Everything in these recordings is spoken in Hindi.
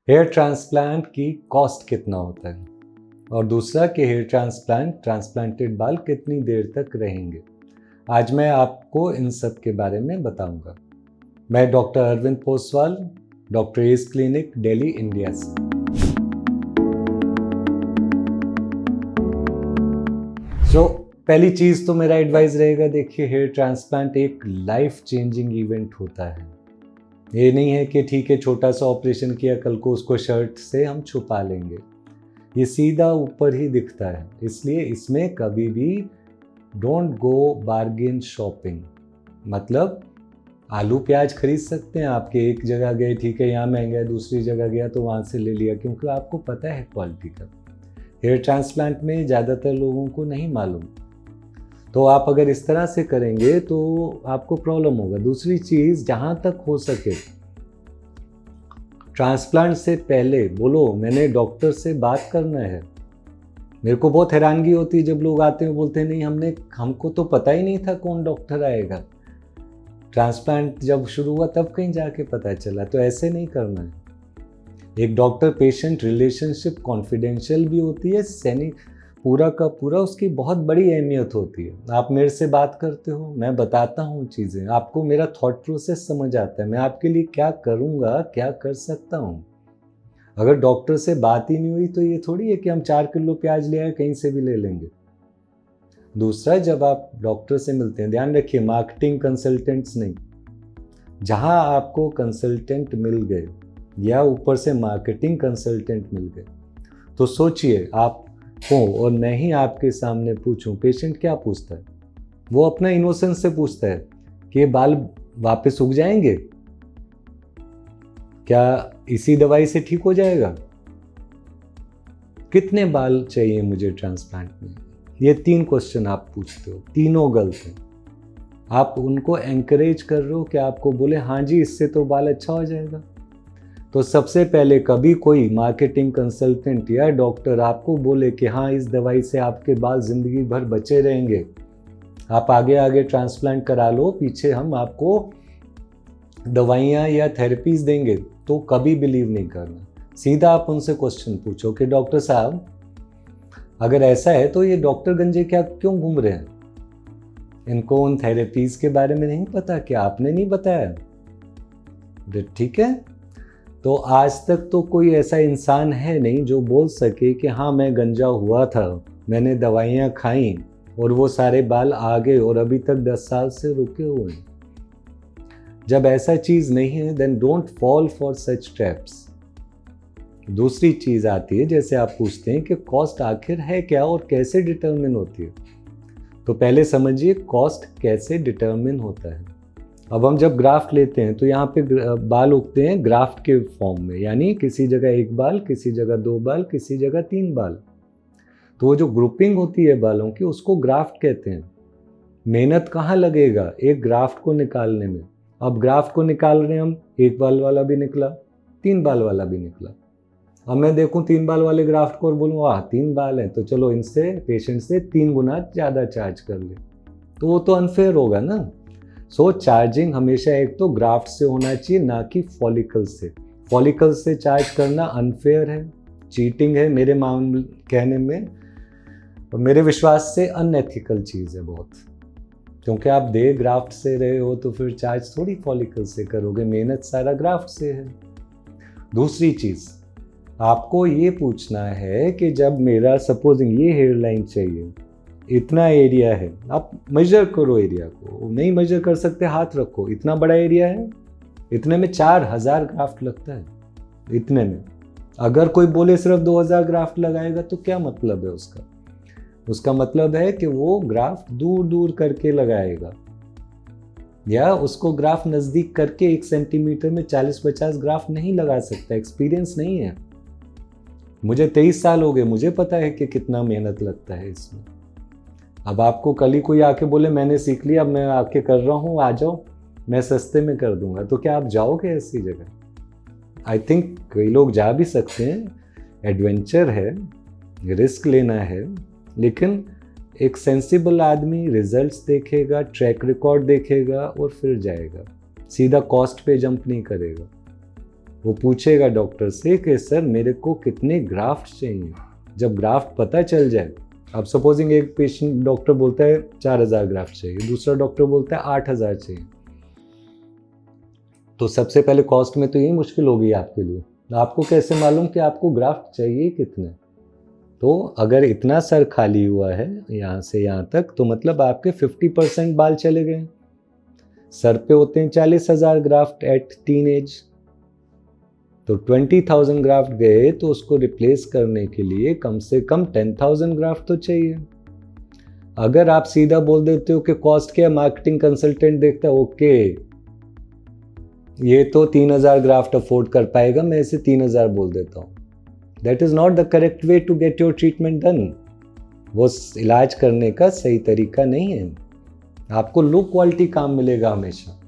हेयर ट्रांसप्लांट की कॉस्ट कितना होता है, और दूसरा कि हेयर ट्रांसप्लांटेड बाल कितनी देर तक रहेंगे। आज मैं आपको इन सब के बारे में बताऊंगा। मैं doctor Arvind Poswal, doctor A's clinic, Delhi, India से। पहली चीज़ तो मेरा एडवाइस रहेगा, देखिए हेयर ट्रांसप्लांट एक लाइफ चेंजिंग इवेंट होता है। ये नहीं है कि ठीक है छोटा सा ऑपरेशन किया, कल को उसको शर्ट से हम छुपा लेंगे। ये सीधा ऊपर ही दिखता है, इसलिए इसमें कभी भी डोंट गो बार्गेन शॉपिंग। मतलब आलू प्याज खरीद सकते हैं आपके, एक जगह गए ठीक है यहाँ महंगा है, दूसरी जगह गया तो वहाँ से ले लिया, क्योंकि आपको पता है क्वालिटी का। हेयर ट्रांसप्लांट में ज़्यादातर लोगों को नहीं मालूम, तो आप अगर इस तरह से करेंगे तो आपको प्रॉब्लम होगा। दूसरी चीज़, जहाँ तक हो सके ट्रांसप्लांट से पहले बोलो मैंने डॉक्टर से बात करना है। मेरे को बहुत हैरानगी होती है जब लोग आते हैं बोलते हैं नहीं हमको तो पता ही नहीं था कौन डॉक्टर आएगा, ट्रांसप्लांट जब शुरू हुआ तब कहीं जाके पता चला। तो ऐसे नहीं करना है। एक डॉक्टर पेशेंट रिलेशनशिप कॉन्फिडेंशियल भी होती है, पूरा का पूरा उसकी बहुत बड़ी अहमियत होती है। आप मेरे से बात करते हो, मैं बताता हूँ चीज़ें, आपको मेरा थॉट प्रोसेस समझ आता है, मैं आपके लिए क्या करूँगा, क्या कर सकता हूँ। अगर डॉक्टर से बात ही नहीं हुई तो ये थोड़ी है कि हम 4 किलो प्याज ले आए कहीं से भी ले लेंगे। दूसरा, जब आप डॉक्टर से मिलते हैं, ध्यान रखिए मार्केटिंग कंसल्टेंट्स नहीं। जहाँ आपको कंसल्टेंट मिल गए या ऊपर से मार्केटिंग कंसल्टेंट मिल गए, तो सोचिए आप हो और मैं ही आपके सामने पूछूं, पेशेंट क्या पूछता है? वो अपना इनोसेंस से पूछता है कि ये बाल वापस उग जाएंगे, क्या इसी दवाई से ठीक हो जाएगा, कितने बाल चाहिए मुझे ट्रांसप्लांट में। ये 3 क्वेश्चन आप पूछते हो, तीनों गलत हैं। आप उनको एंकरेज कर रहे हो कि आपको बोले हाँ जी इससे तो बाल अच्छा हो जाएगा। तो सबसे पहले कभी कोई मार्केटिंग कंसल्टेंट या डॉक्टर आपको बोले कि हाँ इस दवाई से आपके बाल ज़िंदगी भर बचे रहेंगे, आप आगे आगे ट्रांसप्लांट करा लो, पीछे हम आपको दवाइयाँ या थेरेपीज़ देंगे, तो कभी बिलीव नहीं करना। सीधा आप उनसे क्वेश्चन पूछो कि डॉक्टर साहब अगर ऐसा है तो ये डॉक्टर गंजे क्या क्यों घूम रहे हैं, इनको उन थेरेपीज़ के बारे में नहीं पता, क्या आपने नहीं बताया? ठीक है। तो आज तक तो कोई ऐसा इंसान है नहीं जो बोल सके कि हाँ मैं गंजा हुआ था, मैंने दवाइयाँ खाई और वो सारे बाल आ गए और अभी तक 10 साल से रुके हुए हैं। जब ऐसा चीज़ नहीं है then don't fall for such traps. दूसरी चीज़ आती है, जैसे आप पूछते हैं कि कॉस्ट आखिर है क्या और कैसे डिटरमिन होती है। तो पहले समझिए कॉस्ट कैसे डिटरमिन होता है। अब हम जब ग्राफ्ट लेते हैं तो यहाँ पे बाल उगते हैं ग्राफ्ट के फॉर्म में, यानी किसी जगह 1 बाल, किसी जगह 2 बाल, किसी जगह 3 बाल। तो वो जो ग्रुपिंग होती है बालों की उसको ग्राफ्ट कहते हैं। मेहनत कहाँ लगेगा एक ग्राफ्ट को निकालने में। अब ग्राफ्ट को निकाल रहे हैं हम, 1 बाल वाला भी निकला, 3 बाल वाला भी निकला। अब मैं देखूं 3 बाल वाले ग्राफ्ट को और बोलूँ वाह 3 बाल हैं तो चलो इनसे पेशेंट से 3 गुना ज़्यादा चार्ज कर ले, तो वो तो अनफेयर होगा ना। सो चार्जिंग हमेशा एक तो ग्राफ्ट से होना चाहिए, ना कि फॉलिकल से। फॉलिकल से चार्ज करना अनफेयर है, चीटिंग है मेरे कहने में, और मेरे विश्वास से अनएथिकल चीज़ है बहुत। क्योंकि आप दे ग्राफ्ट से रहे हो तो फिर चार्ज थोड़ी फॉलिकल से करोगे, मेहनत सारा ग्राफ्ट से है। दूसरी चीज़ आपको ये पूछना है कि जब मेरा सपोजिंग ये हेयर लाइन चाहिए, इतना एरिया है, आप मेजर करो एरिया को, नहीं मेजर कर सकते हाथ रखो, इतना बड़ा एरिया है, इतने में 4000 ग्राफ्ट लगता है। इतने में अगर कोई बोले सिर्फ 2000 ग्राफ्ट लगाएगा तो क्या मतलब है उसका मतलब है कि वो ग्राफ्ट दूर दूर करके लगाएगा, या उसको ग्राफ्ट नज़दीक करके 1 सेंटीमीटर में 40-50 ग्राफ्ट नहीं लगा सकता। एक्सपीरियंस नहीं है। मुझे 23 साल हो गए, मुझे पता है कि कितना मेहनत लगता है इसमें। अब आपको कल ही कोई आके बोले मैंने सीख लिया, अब मैं आके कर रहा हूँ, आ जाओ मैं सस्ते में कर दूंगा, तो क्या आप जाओगे ऐसी जगह? आई थिंक कई लोग जा भी सकते हैं, एडवेंचर है, रिस्क लेना है, लेकिन एक सेंसिबल आदमी रिजल्ट्स देखेगा, ट्रैक रिकॉर्ड देखेगा और फिर जाएगा, सीधा कॉस्ट पे जंप नहीं करेगा। वो पूछेगा डॉक्टर से कि सर मेरे को कितने ग्राफ्ट चाहिए। जब ग्राफ्ट पता चल जाए, अब सपोजिंग एक पेशेंट डॉक्टर बोलता है 4000 ग्राफ्ट चाहिए, दूसरा डॉक्टर बोलता है 8000 चाहिए, तो सबसे पहले कॉस्ट में तो यही मुश्किल होगी आपके लिए, आपको कैसे मालूम कि आपको ग्राफ्ट चाहिए कितने। तो अगर इतना सर खाली हुआ है यहाँ से यहाँ तक, तो मतलब आपके 50% बाल चले गए। सर पे होते हैं 40,000 ग्राफ्ट एट टीन एज, तो 20,000 ग्राफ्ट गए, तो उसको रिप्लेस करने के लिए कम से कम 10,000 ग्राफ्ट तो चाहिए। अगर आप सीधा बोल देते हो कि कॉस्ट क्या है, मार्केटिंग कंसल्टेंट देखता है, ओके ये तो 3,000 ग्राफ्ट अफोर्ड कर पाएगा, मैं इसे 3,000 बोल देता हूँ। That is not the correct way to get your treatment done. वो इलाज करने का सही तरीका नहीं है। आपको लो क्वालिटी काम मिलेगा हमेशा,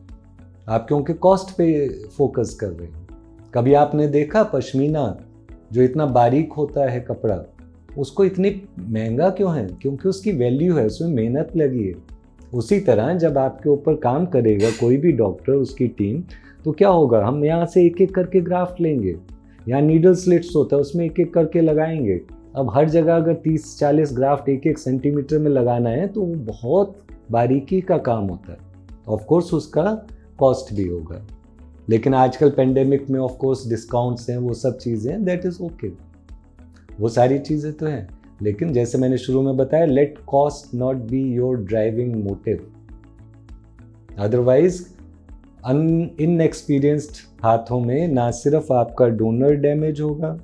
आप क्योंकि कॉस्ट पे फोकस कर रहे हैं। कभी आपने देखा पश्मीना जो इतना बारीक होता है कपड़ा, उसको इतनी महंगा क्यों है? क्योंकि उसकी वैल्यू है, उसमें मेहनत लगी है। उसी तरह जब आपके ऊपर काम करेगा कोई भी डॉक्टर, उसकी टीम, तो क्या होगा, हम यहाँ से एक एक करके ग्राफ्ट लेंगे, यहाँ नीडल स्लिट्स होता है उसमें एक एक करके लगाएंगे। अब हर जगह अगर 30-40 ग्राफ्ट एक एक सेंटीमीटर में लगाना है तो वो बहुत बारीकी का काम होता है। ऑफ कोर्स उसका कॉस्ट भी होगा, लेकिन आजकल पेंडेमिक में ऑफ कोर्स डिस्काउंट्स हैं, वो सब चीज़ें हैं, दैट इज़ ओके, वो सारी चीज़ें तो हैं। लेकिन जैसे मैंने शुरू में बताया, let cost not be your driving motive, otherwise inexperienced हाथों में ना सिर्फ आपका डोनर डैमेज होगा,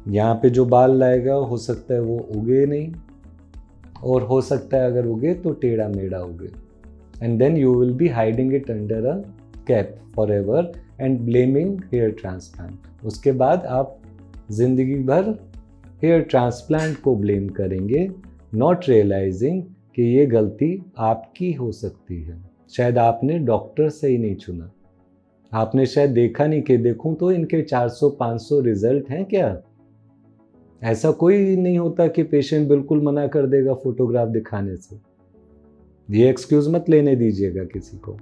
यहाँ पे जो बाल लाएगा हो सकता है वो उगे नहीं, और हो सकता है अगर उगे तो टेढ़ा मेढ़ा उगे, and then you will be hiding it under a cap forever and blaming hair transplant. उसके बाद आप जिंदगी भर हेयर ट्रांसप्लांट को ब्लेम करेंगे, नॉट रियलाइजिंग कि ये गलती आपकी हो सकती है। शायद आपने डॉक्टर से ही नहीं चुना, आपने शायद देखा नहीं कि देखूं तो इनके 400-500 रिजल्ट हैं क्या। ऐसा कोई नहीं होता कि पेशेंट बिल्कुल मना कर देगा फोटोग्राफ दिखाने से। ये एक्सक्यूज मत लेने दीजिएगा किसी को।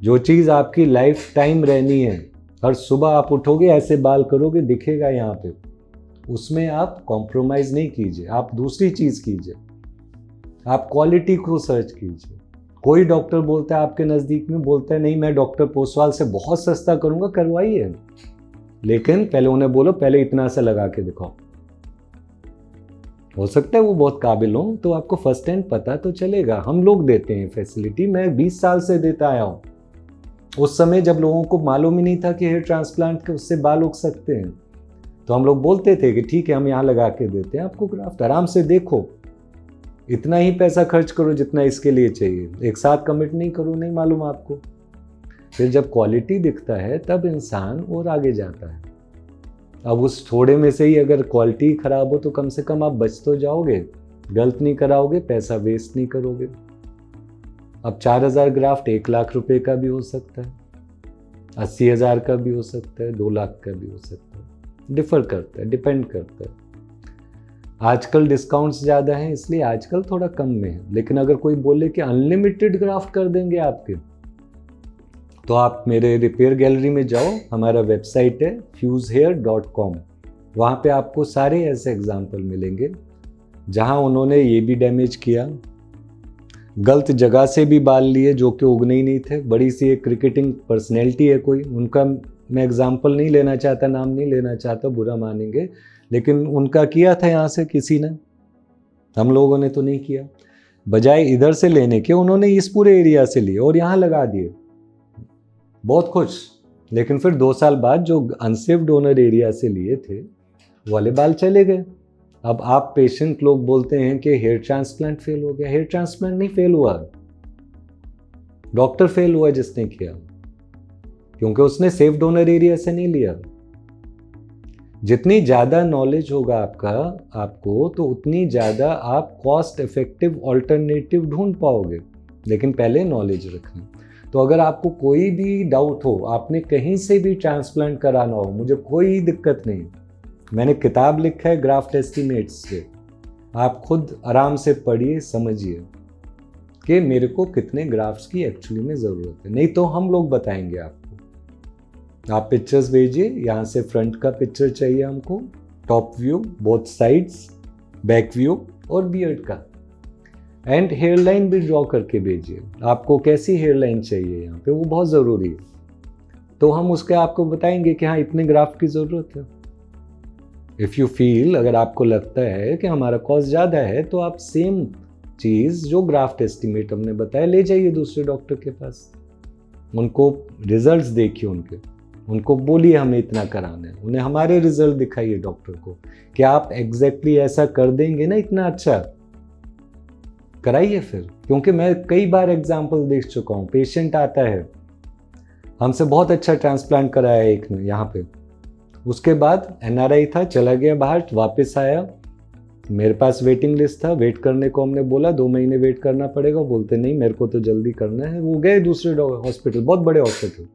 जो चीज़ आपकी लाइफ टाइम रहनी है, हर सुबह आप उठोगे ऐसे बाल करोगे दिखेगा यहाँ पे, उसमें आप कॉम्प्रोमाइज़ नहीं कीजिए, आप दूसरी चीज़ कीजिए, आप क्वालिटी को सर्च कीजिए। कोई डॉक्टर बोलता है आपके नज़दीक में, बोलता है नहीं मैं डॉक्टर पोसवाल से बहुत सस्ता करूँगा, करवाइए, लेकिन पहले उन्हें बोलो पहले इतना सा लगा के दिखाओ। हो सकता है वो बहुत काबिल हो, तो आपको फर्स्ट हैंड पता तो चलेगा। हम लोग देते हैं फैसिलिटी, मैं 20 साल से देता आया हूँ। उस समय जब लोगों को मालूम ही नहीं था कि हेयर ट्रांसप्लांट के उससे बाल उग सकते हैं, तो हम लोग बोलते थे कि ठीक है हम यहाँ लगा के देते हैं आपको ग्राफ्ट, आराम से देखो, इतना ही पैसा खर्च करो जितना इसके लिए चाहिए, एक साथ कमिट नहीं करो, नहीं मालूम आपको। फिर जब क्वालिटी दिखता है तब इंसान और आगे जाता है। अब उस थोड़े में से ही अगर क्वालिटी खराब हो तो कम से कम आप बच तो जाओगे, गलत नहीं कराओगे, पैसा वेस्ट नहीं करोगे। अब 4,000 ग्राफ्ट 1 लाख रुपए का भी हो सकता है, 80,000 का भी हो सकता है, 2 लाख का भी हो सकता है, डिफर करता है, डिपेंड करता है। आजकल डिस्काउंट्स ज़्यादा हैं इसलिए आजकल थोड़ा कम में है, लेकिन अगर कोई बोले कि अनलिमिटेड ग्राफ्ट कर देंगे आपके, तो आप मेरे रिपेयर गैलरी में जाओ, हमारा वेबसाइट है fusehair.com। वहाँ पे आपको सारे ऐसे एग्जाम्पल मिलेंगे जहाँ उन्होंने ये भी डैमेज किया, गलत जगह से भी बाल लिए जो कि उगने ही नहीं थे। बड़ी सी एक क्रिकेटिंग पर्सनैलिटी है कोई, उनका मैं एग्जाम्पल नहीं लेना चाहता, नाम नहीं लेना चाहता, बुरा मानेंगे, लेकिन उनका किया था यहाँ से किसी ने, हम लोगों ने तो नहीं किया। बजाय इधर से लेने के उन्होंने इस पूरे एरिया से लिए और यहाँ लगा दिए, बहुत खुश। लेकिन फिर 2 साल बाद जो अनसेफ डोनर एरिया से लिए थे वाले बाल चले गए। अब आप पेशेंट लोग बोलते हैं कि हेयर ट्रांसप्लांट फेल हो गया। हेयर ट्रांसप्लांट नहीं फेल हुआ, डॉक्टर फेल हुआ जिसने किया, क्योंकि उसने सेफ डोनर एरिया से नहीं लिया। जितनी ज़्यादा नॉलेज होगा आपको तो उतनी ज़्यादा आप कॉस्ट इफेक्टिव ऑल्टरनेटिव ढूंढ पाओगे, लेकिन पहले नॉलेज रखना। तो अगर आपको कोई भी डाउट हो, आपने कहीं से भी ट्रांसप्लांट कराना हो, मुझे कोई दिक्कत नहीं, मैंने किताब लिखा है ग्राफ्ट एस्टिमेट्स से, आप खुद आराम से पढ़िए, समझिए कि मेरे को कितने ग्राफ्ट्स की एक्चुअली में ज़रूरत है, नहीं तो हम लोग बताएंगे आपको। आप पिक्चर्स भेजिए, यहाँ से फ्रंट का पिक्चर चाहिए हमको, top view, both sides, back view और बियर्ड का, एंड हेयर लाइन भी ड्रॉ करके भेजिए। आपको कैसी हेयर लाइन चाहिए यहाँ पे, वो बहुत ज़रूरी है। तो हम उसके आपको बताएंगे कि हाँ इतने ग्राफ्ट की ज़रूरत है। इफ़ यू फील, अगर आपको लगता है कि हमारा कॉस्ट ज़्यादा है, तो आप सेम चीज़ जो ग्राफ्ट एस्टिमेट हमने बताया ले जाइए दूसरे डॉक्टर के पास, उनको रिजल्ट्स देखिए उनको बोलिए हमें इतना कराना है, उन्हें हमारे रिजल्ट दिखाइए डॉक्टर को कि आप एग्जैक्टली ऐसा कर देंगे ना, इतना अच्छा कराइए फिर। क्योंकि मैं कई बार एग्जाम्पल देख चुका हूँ, पेशेंट आता है हमसे बहुत अच्छा ट्रांसप्लांट कराया एक ने यहाँ पे, उसके बाद एनआरआई था, चला गया बाहर, वापस आया, मेरे पास वेटिंग लिस्ट था, वेट करने को हमने बोला 2 महीने वेट करना पड़ेगा, बोलते नहीं मेरे को तो जल्दी करना है। वो गए दूसरे हॉस्पिटल, बहुत बड़े हॉस्पिटल,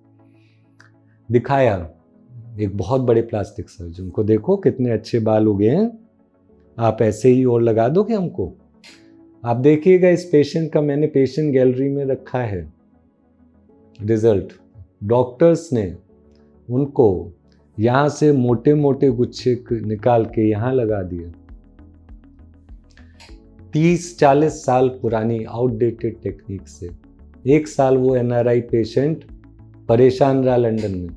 दिखाया एक बहुत बड़े प्लास्टिक सर्जन को, देखो कितने अच्छे बाल हो गए हैं, आप ऐसे ही और लगा दोगे हमको। आप देखिएगा इस पेशेंट का मैंने पेशेंट गैलरी में रखा है रिजल्ट, डॉक्टर्स ने उनको यहाँ से मोटे मोटे गुच्छे निकाल के यहाँ लगा दिए। 30-40 साल पुरानी आउटडेटेड टेक्निक से। 1 साल वो एनआरआई पेशेंट परेशान रहा लंदन में,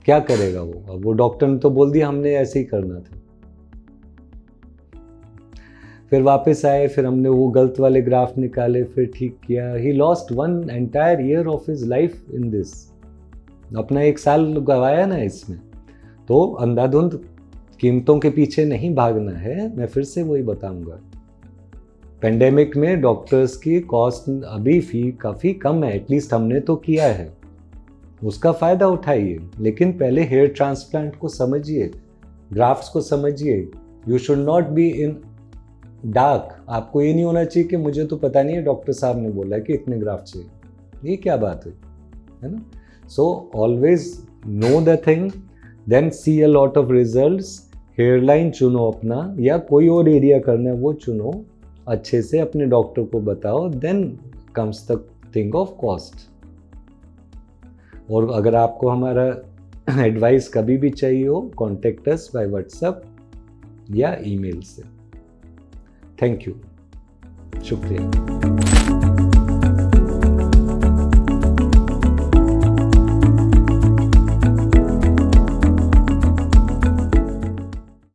क्या करेगा वो? अब वो डॉक्टर ने तो बोल दिया हमने ऐसे ही करना था। फिर वापस आए, फिर हमने वो गलत वाले ग्राफ निकाले, फिर ठीक किया। He lost 1 entire year of his life in this, अपना 1 साल गवाया ना इसमें। तो अंधाधुंध कीमतों के पीछे नहीं भागना है, मैं फिर से वही बताऊंगा। पेंडेमिक में डॉक्टर्स की कॉस्ट अभी फी काफ़ी कम है, एटलीस्ट हमने तो किया है, उसका फ़ायदा उठाइए। लेकिन पहले हेयर ट्रांसप्लांट को समझिए, ग्राफ्ट्स को समझिए। You should not be in dark. आपको ये नहीं होना चाहिए कि मुझे तो पता नहीं है, डॉक्टर साहब ने बोला कि इतने ग्राफ्ट चाहिए, ये क्या बात है ना? So always know the thing, then see a lot of results. Hairline चुनो अपना, या कोई और एरिया करना है वो चुनो, अच्छे से अपने डॉक्टर को बताओ, then comes the thing of cost. और अगर आपको हमारा एडवाइस कभी भी चाहिए हो, कॉन्टेक्ट अस बाय व्हाट्सएप या ईमेल से। थैंक यू, शुक्रिया।